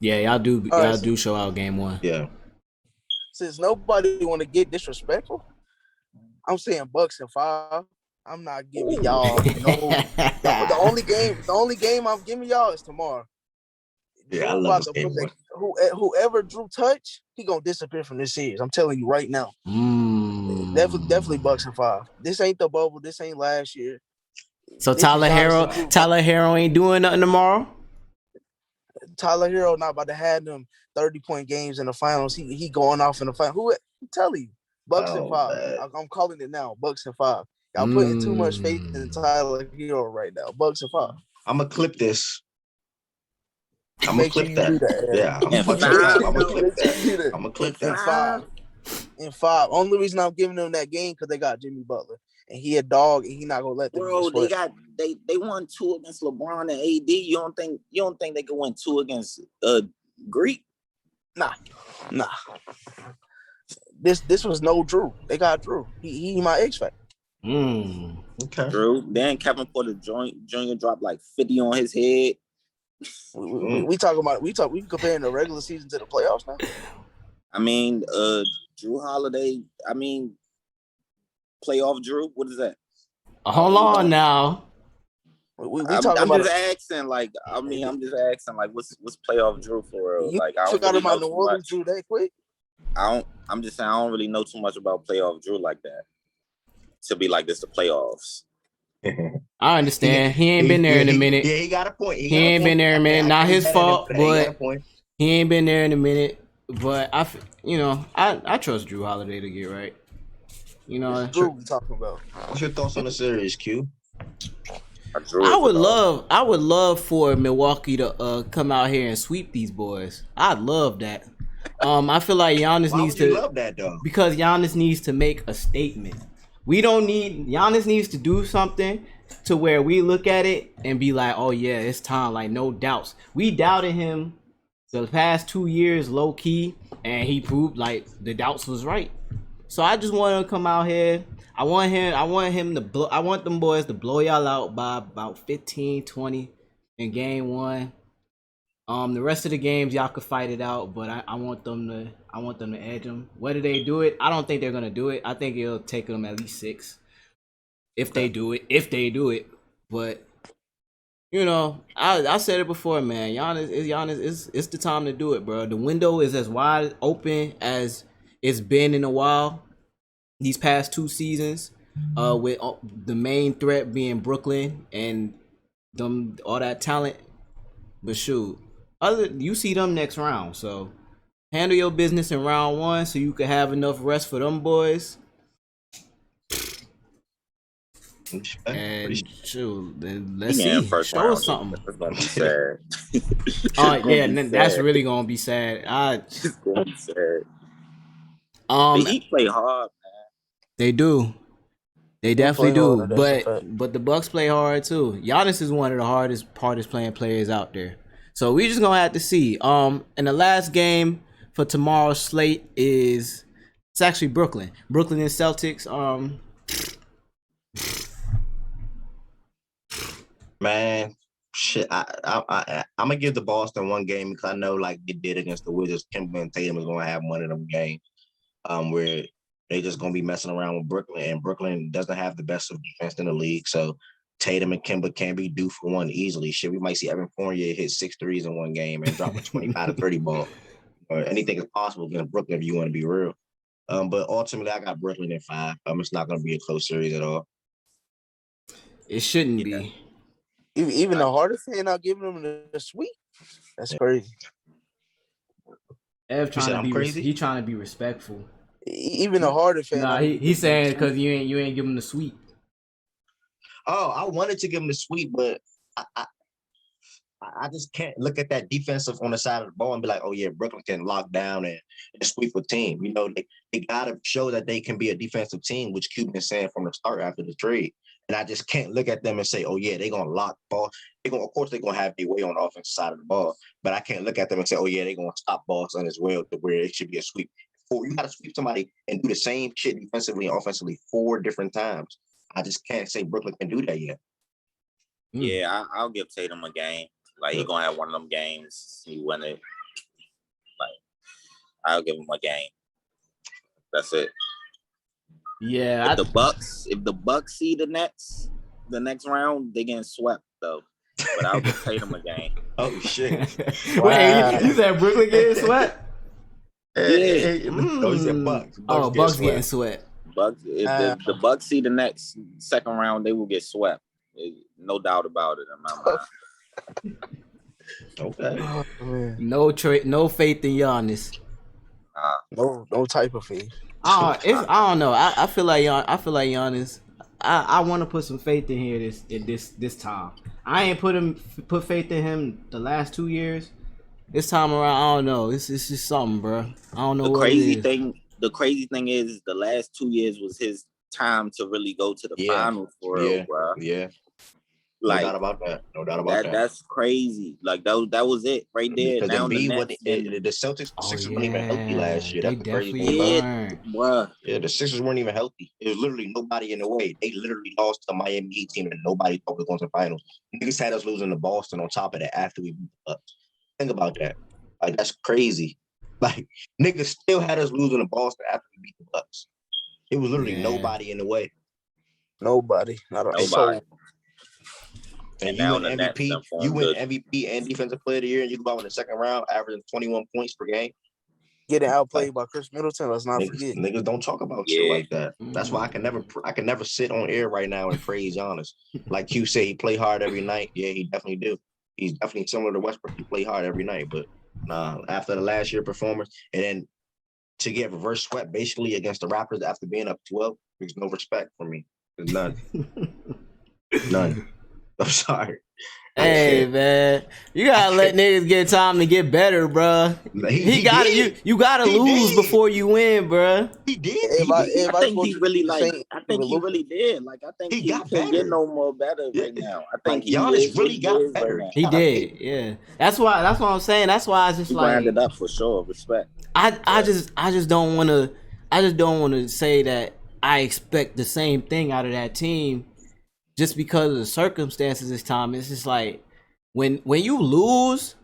Speaker 4: Yeah, y'all do show out game 1.
Speaker 1: Yeah.
Speaker 3: Since nobody want to get disrespectful, I'm saying Bucks in 5. I'm not giving y'all the only game I'm giving y'all is tomorrow.
Speaker 1: Yeah, I love this game 1.
Speaker 3: Whoever Drew touch, he gonna disappear from this series. I'm telling you right now. Definitely Bucks in 5. This ain't the bubble. This ain't last year.
Speaker 4: So Tyler Hero ain't doing nothing tomorrow?
Speaker 3: Tyler Hero not about to have them 30-point games in the finals. He going off in the final. Who I'm telling you, Bucks in 5. I'm calling it now. Bucks in 5. Y'all putting too much faith in Tyler Hero right now. Bucks in 5.
Speaker 1: I'm gonna clip this. I'm
Speaker 3: Make
Speaker 1: gonna
Speaker 3: sure
Speaker 1: clip
Speaker 3: you
Speaker 1: that.
Speaker 3: do that.
Speaker 1: Yeah, I'm gonna clip that.
Speaker 3: In 5. Only reason I'm giving them that game because they got Jimmy Butler. And he a dog, and he not gonna let them.
Speaker 2: Bro, they won 2 against LeBron and AD. You don't think they could win 2 against Greek?
Speaker 3: Nah. This was no Drew. They got Drew. He my X factor.
Speaker 1: Okay.
Speaker 2: Drew. Then Kevin Porter Jr. dropped like 50 on his head.
Speaker 3: We talking about we comparing the regular season to the playoffs now.
Speaker 2: I mean, Drew Holiday. I mean, playoff Drew. What is that?
Speaker 4: Hold on now.
Speaker 3: We talking
Speaker 2: I'm
Speaker 3: about
Speaker 2: just asking. Like, I'm just asking. Like, what's playoff Drew for real?
Speaker 3: you
Speaker 2: Like, I don't
Speaker 3: forgot
Speaker 2: really
Speaker 3: about
Speaker 2: know
Speaker 3: New
Speaker 2: too
Speaker 3: Orleans
Speaker 2: much.
Speaker 3: Drew that quick.
Speaker 2: I'm just saying I don't really know too much about playoff Drew like that. To be like this, the playoffs.
Speaker 4: I understand. He ain't been there in a minute.
Speaker 1: Yeah, he got a point.
Speaker 4: He ain't been there in a minute. Not his fault, but he ain't been there in a minute. But I trust Drew Holiday to get right. You know,
Speaker 3: It's Drew we talking about.
Speaker 1: What's your thoughts on the series, Q?
Speaker 4: I would love for Milwaukee to come out here and sweep these boys. I'd love that. I feel like Giannis
Speaker 1: Why
Speaker 4: needs
Speaker 1: would you
Speaker 4: to
Speaker 1: love that though?
Speaker 4: because Giannis needs to make a statement. Giannis needs to do something to where we look at it and be like, oh yeah, it's time, like no doubts. We doubted him the past 2 years low key, and he proved like the doubts was right. So I just want to come out here. I want him to blow. I want them boys to blow y'all out by about 15, 20 in game one. The rest of the games y'all could fight it out, but I want them to edge them. Whether they do it, I don't think they're gonna do it. I think it'll take them at least 6 if they do it. But I said it before, man. Giannis it's the time to do it, bro. The window is as wide open as it's been in a while. These past 2 seasons, with the main threat being Brooklyn and them all that talent. But shoot, you see them next round. So handle your business in round 1 so you can have enough rest for them boys. And shoot, then let's see. Show us something.
Speaker 2: That's gonna be sad.
Speaker 4: That's really gonna be sad.
Speaker 2: It's gonna be sad.
Speaker 4: The
Speaker 2: Heat play hard, man.
Speaker 4: They do. They definitely do.
Speaker 3: Hard,
Speaker 4: but the Bucks play hard too. Giannis is one of the hardest playing players out there. So we just gonna have to see. And the last game for tomorrow's slate it's actually Brooklyn and Celtics.
Speaker 1: Man, shit. I'm gonna give the Boston one game because I know like they did against the Wizards. Kimber and Tatum is gonna have one of them games. Where they just gonna be messing around with Brooklyn, and Brooklyn doesn't have the best of defense in the league. So Tatum and Kimber can be due for one easily. Shit, we might see Evan Fournier hit 6 threes in one game and drop a 25 to 30 ball. Or anything is possible against Brooklyn if you want to be real. But ultimately, I got Brooklyn in 5. It's not gonna be a close series at all.
Speaker 4: It shouldn't be.
Speaker 3: Even the hardest fan not giving them the sweep. That's crazy.
Speaker 4: Ev trying to be crazy. He trying to be respectful.
Speaker 3: Even the hardest fan.
Speaker 4: Nah, he's saying because you ain't give him the sweep.
Speaker 1: Oh, I wanted to give him the sweep, but I just can't look at that defensive on the side of the ball and be like, oh yeah, Brooklyn can lock down and sweep a team. You know, they gotta show that they can be a defensive team, which Cuban been saying from the start after the trade. And I just can't look at them and say, oh yeah, they're gonna lock ball. Of course, they're gonna have their way on the offensive side of the ball, but I can't look at them and say, oh yeah, they're gonna stop Boston as well to where it should be a sweep. You gotta sweep somebody and do the same shit defensively and offensively 4 different times. I just can't say Brooklyn can do that yet.
Speaker 2: Yeah, I'll give Tatum a game. Like he's gonna have one of them games. He win it. Like I'll give him a game. That's it.
Speaker 4: Yeah.
Speaker 2: If the Bucks see the next round, they getting swept though. But I'll give Tatum a game.
Speaker 1: Oh shit!
Speaker 4: Wow. Wait, you said Brooklyn getting swept?
Speaker 1: Yeah. No, he said Bucks.
Speaker 4: Bucks getting swept.
Speaker 2: Bucks. If the Bucks see the next second round, they will get swept. No doubt about it in my mind.
Speaker 1: Okay.
Speaker 3: Oh,
Speaker 4: no faith in Giannis.
Speaker 3: No type of faith.
Speaker 4: I don't know. I feel like Giannis. I want to put some faith in here this time. I ain't put faith in him the last 2 years. This time around, I don't know. It's just something, bro. I don't know. The crazy
Speaker 2: thing is, the last 2 years was his time to really go to the finals for real, bro.
Speaker 1: Yeah. No
Speaker 2: Like
Speaker 1: doubt about that. No doubt about that.
Speaker 2: that's crazy. Like that was it right there.
Speaker 1: Because
Speaker 2: Now the
Speaker 1: Embiid
Speaker 2: Nets
Speaker 1: wasn't, the Celtics, the
Speaker 4: Oh
Speaker 1: Sixers weren't even healthy last
Speaker 4: yeah,
Speaker 1: year.
Speaker 4: they
Speaker 1: That's the crazy
Speaker 4: definitely
Speaker 1: thing about it.
Speaker 4: weren't.
Speaker 2: Bruh.
Speaker 1: Yeah, the Sixers weren't even healthy. There was literally nobody in the way. They literally lost to a Miami Heat team that nobody thought was going to the finals. Niggas had us losing to Boston on top of that after we beat the Bucks. Think about that. Like, that's crazy. Like, niggas still had us losing to Boston after we beat the Bucks. It was literally nobody in the way.
Speaker 3: Nobody. Not a
Speaker 2: Nobody.
Speaker 3: soul.
Speaker 1: And you
Speaker 2: now
Speaker 1: win
Speaker 2: the Nets
Speaker 1: MVP,
Speaker 2: done formed
Speaker 1: you win
Speaker 2: good.
Speaker 1: MVP and Defensive Player of the Year, and you go out in the second round, averaging 21 points per game.
Speaker 3: Getting outplayed by Chris Middleton. Let's not forget.
Speaker 1: Niggas don't talk about shit like that. That's why I can never sit on air right now and praise Giannis. Like you say, he play hard every night. Yeah, he definitely do. He's definitely similar to Westbrook. He play hard every night. But after the last year performance, and then to get reverse swept basically against the Raptors after being up 12, there's no respect for me. There's none. None. I'm sorry.
Speaker 4: Hey man, you gotta let niggas get time to get better, bruh. He gotta you gotta lose before you win, bruh.
Speaker 1: He did.
Speaker 2: I think he really did. Like I think he
Speaker 1: got
Speaker 2: can't
Speaker 1: better.
Speaker 2: get no more better right now. I think
Speaker 1: Giannis really got better.
Speaker 2: Right
Speaker 4: he did, yeah. That's what I'm saying. That's why I just
Speaker 2: he
Speaker 4: like
Speaker 2: grinded up for sure. Respect.
Speaker 4: I just don't wanna say that I expect the same thing out of that team just because of the circumstances this time. It's just like when you lose,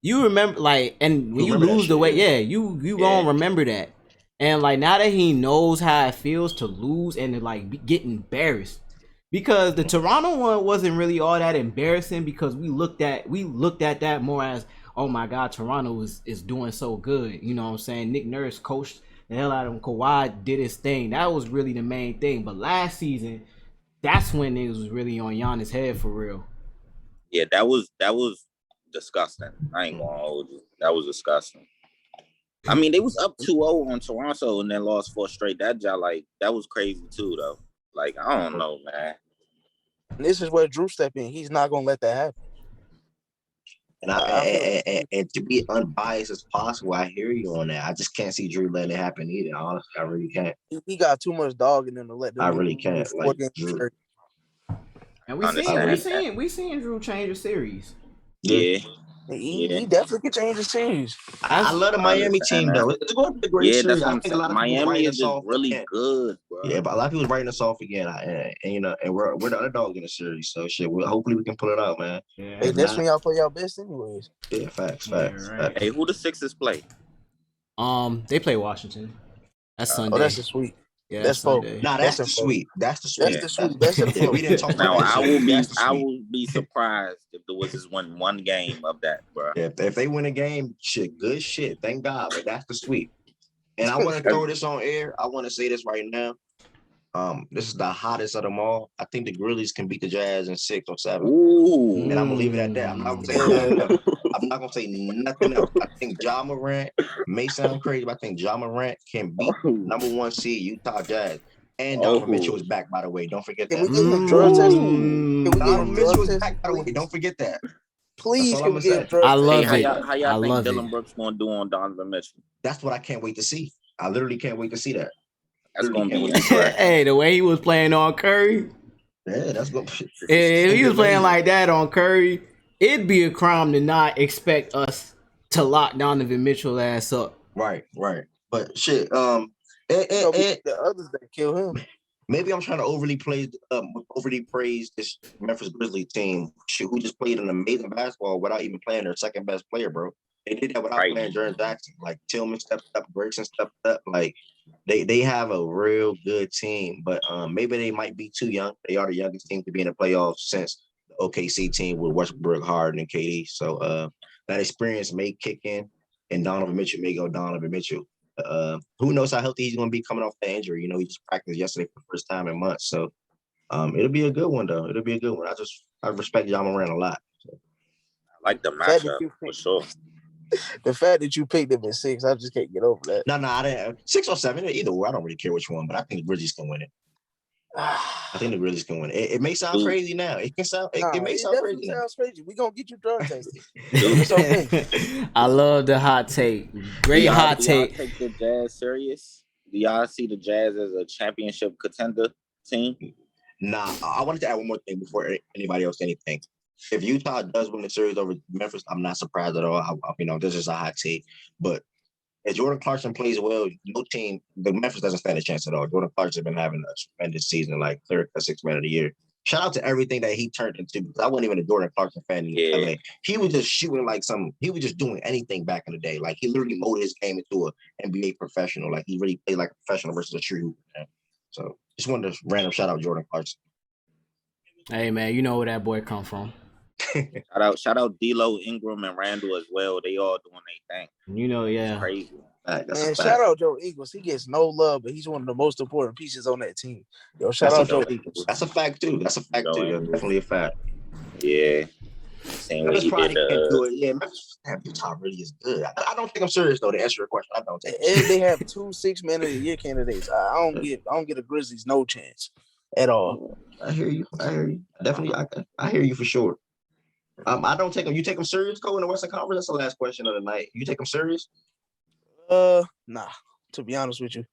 Speaker 4: you remember like, and when you lose the way, you gonna remember that. And like now that he knows how it feels to lose and to like get embarrassed, because the Toronto one wasn't really all that embarrassing because we looked at that more as, oh my God, Toronto is doing so good. You know what I'm saying? Nick Nurse coached the hell out of him. Kawhi did his thing. That was really the main thing. But last season, that's when niggas was really on Giannis' head for real.
Speaker 2: Yeah, that was disgusting. I ain't gonna hold you. That was disgusting. I mean, they was up 2-0 on Toronto and then lost 4 straight. That was crazy too, though. Like, I don't know, man.
Speaker 3: And this is where Drew stepped in. He's not gonna let that happen.
Speaker 1: And to be unbiased as possible, I hear you on that. I just can't see Drew letting it happen either. Honestly, I really can't.
Speaker 3: He got too much dog in him to let them.
Speaker 1: I really can't. Like Drew.
Speaker 4: And we seen Drew change a series.
Speaker 2: Yeah.
Speaker 3: He definitely could change the series.
Speaker 1: I love the Miami team though. It's going to be a great series.
Speaker 2: That's what I'm saying. Miami is just really good, bro.
Speaker 1: Yeah, but a lot of people writing us off again, and you know, and we're the underdog in the series. So shit, hopefully we can pull it out, man.
Speaker 4: Yeah.
Speaker 3: Hey, that's when y'all play y'all best, anyways.
Speaker 1: Yeah, facts.
Speaker 2: Right. Hey, who the Sixers play?
Speaker 4: They play Washington. That's Sunday.
Speaker 3: Oh, that's the sweep.
Speaker 4: Yeah,
Speaker 3: that's
Speaker 4: Sunday.
Speaker 1: Nah, that's the sweep. That's the sweep.
Speaker 3: That's the sweep. That's the
Speaker 1: we didn't talk
Speaker 2: now,
Speaker 1: about that.
Speaker 2: I will be surprised if the Wizards won one game of that, bro.
Speaker 1: Yeah, if they win a game, good shit. Thank God, but that's the sweep. And I want to throw this on air. I want to say this right now. This is the hottest of them all. I think the Grizzlies can beat the Jazz in 6 or 7.
Speaker 2: Ooh.
Speaker 1: And I'm gonna leave it at that. I'm not gonna say nothing else. I'm not gonna say nothing else. I think Ja Morant may sound crazy, but I think Ja Morant can beat number 1 seed Utah Jazz. And Donovan Mitchell is back, by the way. Don't forget that.
Speaker 3: Can we get him drug tested?
Speaker 1: Donovan Mitchell is back, by the way. Don't forget that.
Speaker 3: Please, can we get him drug tested?
Speaker 4: I love it.
Speaker 2: How y'all think Dylan Brooks gonna do on Donovan Mitchell?
Speaker 1: That's what I can't wait to see. I literally can't wait to see that.
Speaker 2: That's gonna be
Speaker 4: hey, the way he was playing on Curry.
Speaker 1: Yeah, that's going.
Speaker 4: If he was playing like that on Curry, it'd be a crime to not expect us to lock Donovan Mitchell ass up.
Speaker 1: Right. But shit,
Speaker 3: the others that kill him.
Speaker 1: Maybe I'm trying to overly praise this Memphis Grizzlies team, who just played an amazing basketball without even playing their second best player, bro. They did that without playing Jaren Jackson. Like Tillman stepped up, Grayson stepped up. Like they have a real good team, but maybe they might be too young. They are the youngest team to be in the playoffs since the OKC team with Westbrook, Harden, and KD. So that experience may kick in, and Donovan Mitchell may go Donovan Mitchell. Who knows how healthy he's going to be coming off that injury? You know, he just practiced yesterday for the first time in months. So it'll be a good one, though. It'll be a good one. I respect Ja Morant a lot. So.
Speaker 2: I like the matchup for sure.
Speaker 3: The fact that you picked him at 6, I just can't get over that.
Speaker 1: No, I didn't. 6 or 7, either way. I don't really care which one, but I think the Grizzlies can win it. I think the Grizzlies can win it. It may sound crazy now. It may sound crazy now.
Speaker 3: Sounds crazy. We're going to get you drug tested. It's okay.
Speaker 4: I love the hot take. Great hot take.
Speaker 2: Do y'all take the Jazz serious? Do y'all see the Jazz as a championship contender team?
Speaker 1: Nah, I wanted to add one more thing before anybody else say anything. If Utah does win the series over Memphis, I'm not surprised at all. This is a hot take, but if Jordan Clarkson plays well, no team, the Memphis doesn't stand a chance at all. Jordan Clarkson's been having a tremendous season, like third or sixth man of the year. Shout out to everything that he turned into, because I wasn't even a Jordan Clarkson fan in LA. He was just shooting he was just doing anything back in the day. Like he literally molded his game into an NBA professional. Like he really played like a professional versus a true. So just wanted to random shout out Jordan Clarkson.
Speaker 4: Hey man, you know where that boy come from.
Speaker 2: Shout out D'Lo, Ingram, and Randall as well. They all doing their thing.
Speaker 4: You know, yeah.
Speaker 2: It's crazy.
Speaker 3: Man, shout out Joe Eagles. He gets no love, but he's one of the most important pieces on that team. Yo, shout out Joe Eagles.
Speaker 1: That's a fact too. That's definitely a fact.
Speaker 2: Yeah.
Speaker 1: Memphis probably can't do it. Yeah, Utah really is good. I don't think I'm serious though. To answer your question, I don't think.
Speaker 3: And they have 2 6-man of the year candidates. I don't get the Grizzlies no chance at all.
Speaker 1: I hear you. Definitely, I hear you for sure. I don't take them. You take them serious, Cole, in the Western Conference? That's the last question of the night. You take them serious?
Speaker 3: Nah. To be honest with you,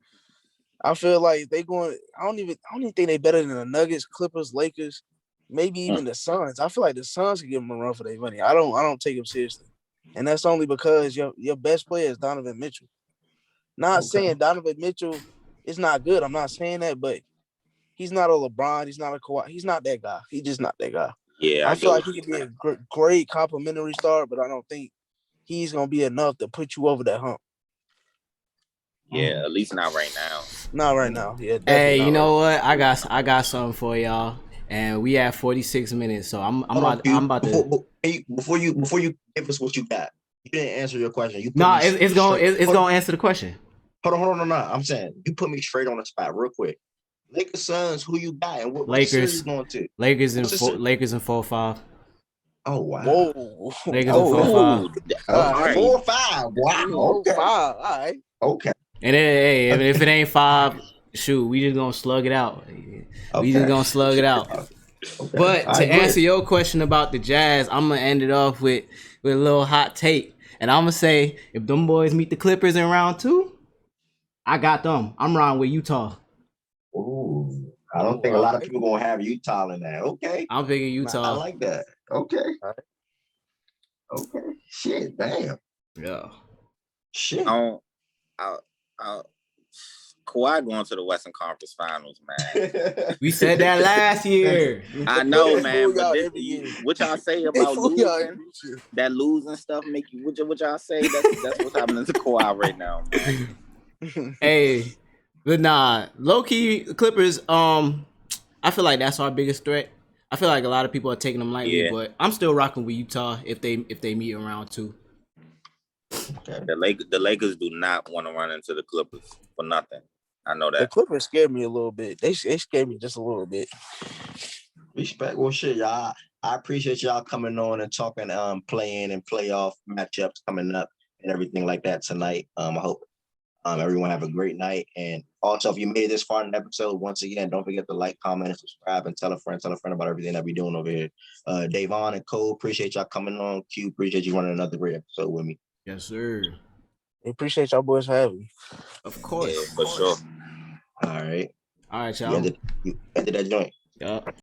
Speaker 3: I feel like they going. I don't even think they better than the Nuggets, Clippers, Lakers, maybe even the Suns. I feel like the Suns can give them a run for their money. I don't take them seriously, and that's only because your best player is Donovan Mitchell. Not saying Donovan Mitchell is not good. I'm not saying that, but he's not a LeBron. He's not a Kawhi. He's not that guy. He's just not that guy.
Speaker 2: Yeah,
Speaker 3: I feel like he could be a great complimentary star, but I don't think he's gonna be enough to put you over that hump.
Speaker 2: Yeah, at least not right now.
Speaker 3: Not right now. Yeah.
Speaker 4: Hey, you know what? I got something for y'all, and we have 46 minutes, so I'm about to.
Speaker 1: Before you give us what you got, you didn't answer your question.
Speaker 4: It's gonna answer the question.
Speaker 1: Hold on. No. I'm saying you put me straight on the spot real quick. Lakers, Suns, who you got, and what series going to?
Speaker 4: Lakers in 4-5.
Speaker 1: Oh wow!
Speaker 4: Whoa. Lakers in 4-5.
Speaker 1: 4-5. Wow. Okay.
Speaker 3: 4-5. All right.
Speaker 1: Okay.
Speaker 4: And then, if it ain't 5, shoot, we just gonna slug it out. We just gonna slug it out. Okay. But to answer your question about the Jazz, I'm gonna end it off with a little hot take, and I'm gonna say if them boys meet the Clippers in round 2, I got them. I'm riding with Utah.
Speaker 1: Ooh, I don't think a lot of people gonna have Utah in that. Okay,
Speaker 4: I'm picking Utah.
Speaker 1: I like that. Okay. Okay. Shit. Damn.
Speaker 4: Yeah.
Speaker 1: Shit.
Speaker 2: Kawhi going to the Western Conference Finals, man.
Speaker 4: We said that last year.
Speaker 2: I know, man. But what y'all say about losing? That losing stuff make you. What y'all say? That's what's happening to Kawhi right now, man.
Speaker 4: Hey. But nah, low-key, Clippers, I feel like that's our biggest threat. I feel like a lot of people are taking them lightly, but I'm still rocking with Utah if they meet in round 2.
Speaker 2: Okay. The Lakers do not want to run into the Clippers for nothing. I know that.
Speaker 3: The Clippers scared me a little bit. They scared me just a little bit.
Speaker 1: Respect. Well, shit, y'all. I appreciate y'all coming on and talking playing and playoff matchups coming up and everything like that tonight. I hope everyone have a great night. And also, if you made it this far in the episode, once again, don't forget to like, comment, and subscribe, and tell a friend about everything that we're doing over here. Davon and Cole, appreciate y'all coming on. Q, appreciate you running another great episode with me.
Speaker 4: Yes, sir.
Speaker 3: We appreciate y'all boys for having me.
Speaker 4: Of course.
Speaker 2: Yeah, for sure.
Speaker 1: All right.
Speaker 4: All right, y'all.
Speaker 1: You ended that joint.
Speaker 4: Yup.